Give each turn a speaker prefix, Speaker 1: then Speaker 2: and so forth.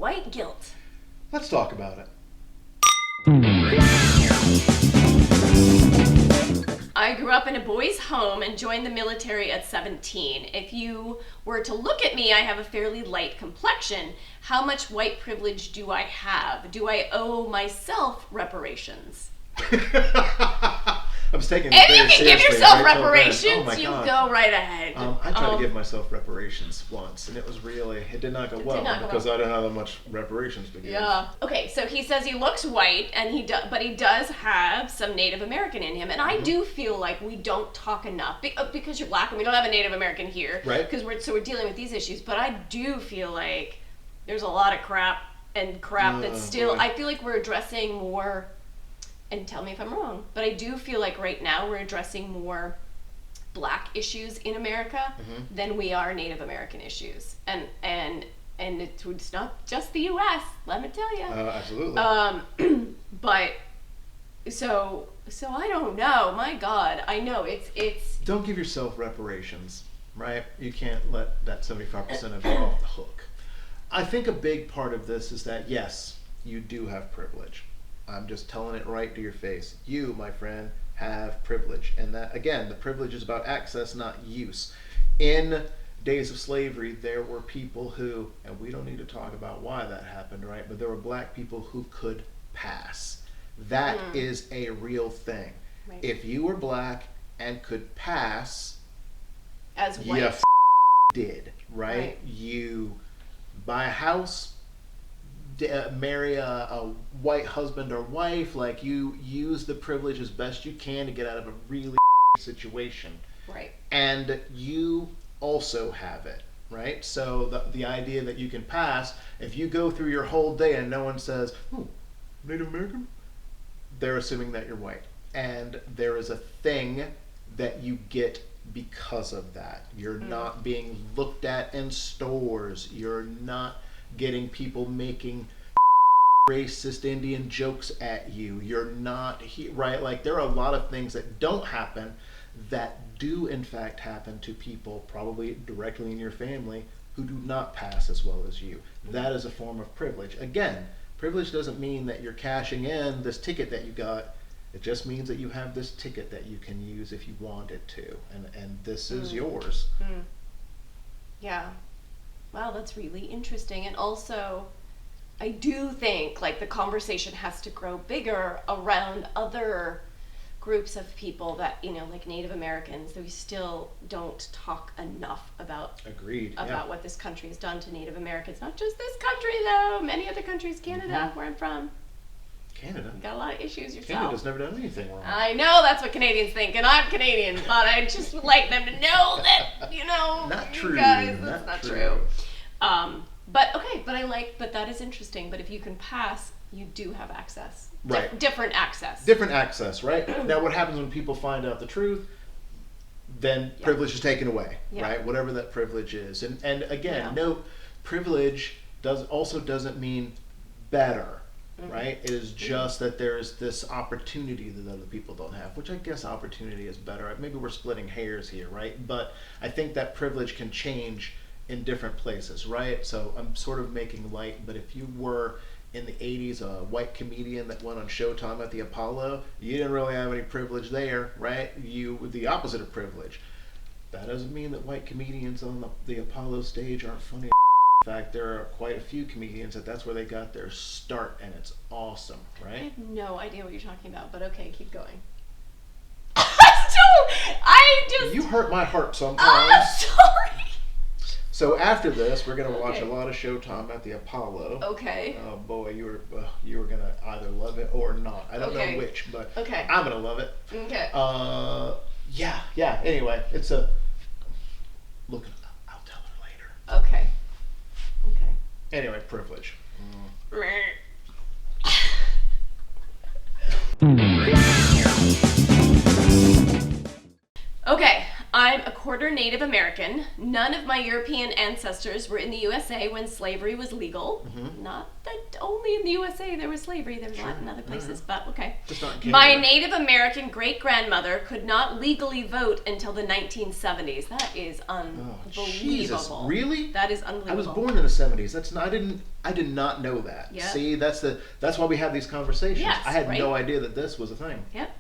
Speaker 1: white guilt.
Speaker 2: Let's talk about it.
Speaker 1: I grew up in a boys' home and joined the military at 17. If you were to look at me, I have a fairly light complexion. How much white privilege do I have? Do I owe myself reparations?
Speaker 2: I was taking it
Speaker 1: If
Speaker 2: very
Speaker 1: you can give
Speaker 2: seriously
Speaker 1: yourself
Speaker 2: right till then.
Speaker 1: reparations,
Speaker 2: Oh my
Speaker 1: you
Speaker 2: God.
Speaker 1: go right ahead.
Speaker 2: I tried to give myself reparations once, and it did not go well because I didn't have that much reparations to give.
Speaker 1: Yeah. Okay, so he says he looks white, and but he does have some Native American in him, and I do feel like we don't talk enough because you're black and we don't have a Native American here,
Speaker 2: right?
Speaker 1: Because we're dealing with these issues, but I do feel like there's a lot of crap that's still.
Speaker 2: Boy.
Speaker 1: I feel like we're addressing more. And tell me if I'm wrong, but I do feel like right now we're addressing more black issues in America than we are Native American issues, and it's not just the U.S. Let me tell you.
Speaker 2: Absolutely.
Speaker 1: But so I don't know. My God, I know it's.
Speaker 2: Don't give yourself reparations, right? You can't let that 75% of you off the hook. I think a big part of this is that yes, you do have privilege. I'm just telling it right to your face. You, my friend, have privilege. And that, again, the privilege is about access, not use. In days of slavery, there were people who, and we don't need to talk about why that happened, right? But there were black people who could pass. That is a real thing.
Speaker 1: Right.
Speaker 2: If you were black and could pass,
Speaker 1: As white.
Speaker 2: you did, right? You buy a house, marry a white husband or wife, like you use the privilege as best you can to get out of a really situation.
Speaker 1: Right.
Speaker 2: And you also have it, right? So the idea that you can pass, if you go through your whole day and no one says, "Oh, Native American," they're assuming that you're white. And there is a thing that you get because of that. You're not being looked at in stores. You're not getting people making racist Indian jokes at you. You're not right? Like, there are a lot of things that don't happen that do in fact happen to people probably directly in your family who do not pass as well as you. That is a form of privilege. Again, privilege doesn't mean that you're cashing in this ticket that you got. It just means that you have this ticket that you can use if you wanted to, and this is yours.
Speaker 1: Yeah. Wow, that's really interesting. And also, I do think like the conversation has to grow bigger around other groups of people that, like Native Americans, that we still don't talk enough about.
Speaker 2: Agreed.
Speaker 1: About what this country has done to Native Americans. Not just this country though, many other countries, Canada, where I'm from.
Speaker 2: Canada?
Speaker 1: You got a lot of issues yourself.
Speaker 2: Canada's never done anything wrong.
Speaker 1: I know that's what Canadians think, and I'm Canadian, but I just would like them to know that,
Speaker 2: Not
Speaker 1: you
Speaker 2: true.
Speaker 1: guys, that's not true. But that is interesting. But if you can pass, you do have access.
Speaker 2: Right.
Speaker 1: Different access.
Speaker 2: Different access, right? Now, what happens when people find out the truth? Then privilege is taken away, right? Whatever that privilege is. And again, note, privilege doesn't mean better, right? It is just that there's this opportunity that other people don't have, which I guess opportunity is better. Maybe we're splitting hairs here, right? But I think that privilege can change in different places, right? So I'm sort of making light, but if you were in the 80s a white comedian that went on Showtime at the Apollo, you didn't really have any privilege there, right? You were the opposite of privilege. That doesn't mean that white comedians on the Apollo stage aren't funny. In fact, there are quite a few comedians that's where they got their start, and it's awesome, right?
Speaker 1: I have no idea what you're talking about, but okay, keep going.
Speaker 2: You hurt my heart sometimes.
Speaker 1: I'm sorry.
Speaker 2: So after this, we're gonna watch a lot of Showtime at the Apollo.
Speaker 1: Okay.
Speaker 2: Oh boy, you were gonna either love it or not. I don't know which, but I'm gonna love it.
Speaker 1: Okay.
Speaker 2: Yeah. Anyway, it's a look. I'll tell her later.
Speaker 1: Okay.
Speaker 2: Anyway, privilege.
Speaker 1: Okay, I'm a quarter Native American. None of my European ancestors were in the USA when slavery was legal. Not that only in the USA there was slavery. There was a lot in other places, but okay.
Speaker 2: Just not in Canada.
Speaker 1: My Native American great-grandmother could not legally vote until the 1970s. That is unbelievable.
Speaker 2: Jesus, really?
Speaker 1: That is unbelievable.
Speaker 2: I was born in the 70s. That's not, I did not know that.
Speaker 1: Yep.
Speaker 2: See, that's why we have these conversations.
Speaker 1: Yes,
Speaker 2: I had
Speaker 1: right?
Speaker 2: no idea that this was a thing.
Speaker 1: Yep.